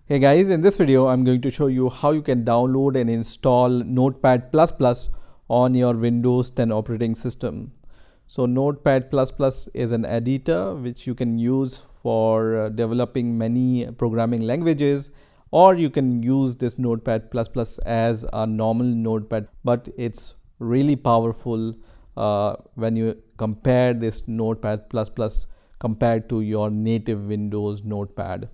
Hey guys, in this video I'm going to show you how you can download and install Notepad++ on your Windows 10 operating system. So Notepad++ is an editor which you can use for developing many programming languages, or you can use this Notepad++ as a normal notepad, but it's really powerful when you compare this Notepad++ compared to your native Windows Notepad.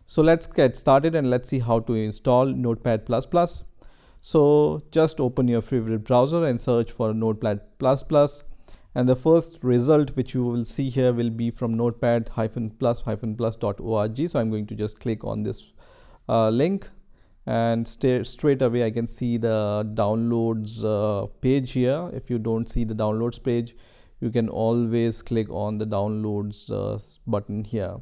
So let's get started and let's see how to install Notepad++. So just open your favorite browser and search for Notepad++, and the first result which you will see here will be from notepad-plus-plus.org. So I'm going to just click on this link, and straight away I can see the downloads page here. If you don't see the downloads page, you can always click on the downloads button here.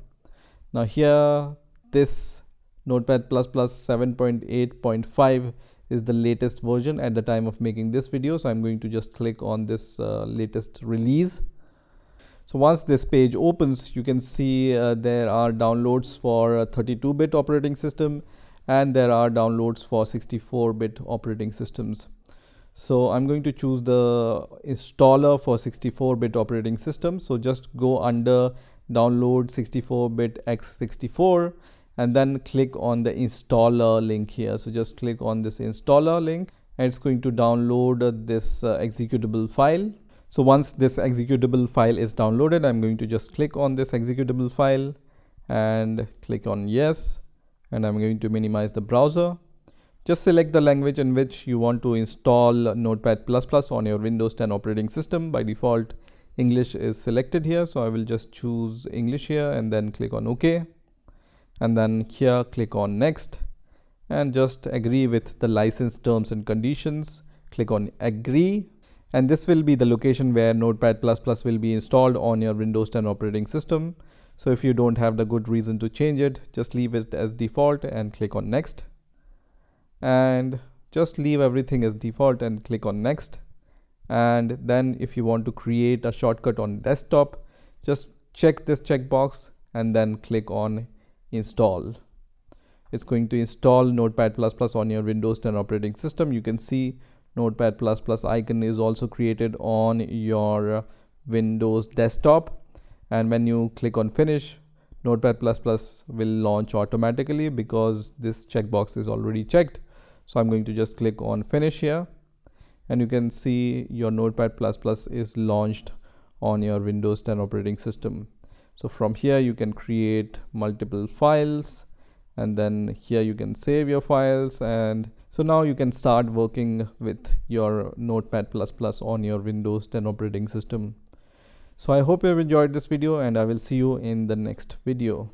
Now here, this Notepad++ 7.8.5 is the latest version at the time of making this video. So I'm going to just click on this latest release. So once this page opens, you can see there are downloads for 32-bit operating system, and there are downloads for 64-bit operating systems. So I'm going to choose the installer for 64-bit operating system. So just go under download 64-bit x64 and then click on the installer link here. So just click on this installer link, and it's going to download this executable file. So once this executable file is downloaded, I'm going to just click on this executable file and click on yes, and I'm going to minimize the browser. Just select the language in which you want to install Notepad++ on your Windows 10 operating system. By default, English is selected here, so I will just choose English here and then click on OK. And then here click on next and just agree with the license terms and conditions. Click on agree, and this will be the location where Notepad++ will be installed on your Windows 10 operating system. So if you don't have the good reason to change it, just leave it as default and click on next, and just leave everything as default and click on next. And then if you want to create a shortcut on desktop, just check this checkbox and then click on install. It's going to install Notepad++ on your Windows 10 operating system. You can see Notepad++ icon is also created on your Windows desktop, and when you click on finish, Notepad++ will launch automatically because this checkbox is already checked. So I'm going to just click on finish here, and you can see your Notepad++ is launched on your Windows 10 operating system. So from here you can create multiple files, and then here you can save your files, and so now you can start working with your Notepad++ on your Windows 10 operating system. So I hope you have enjoyed this video, and I will see you in the next video.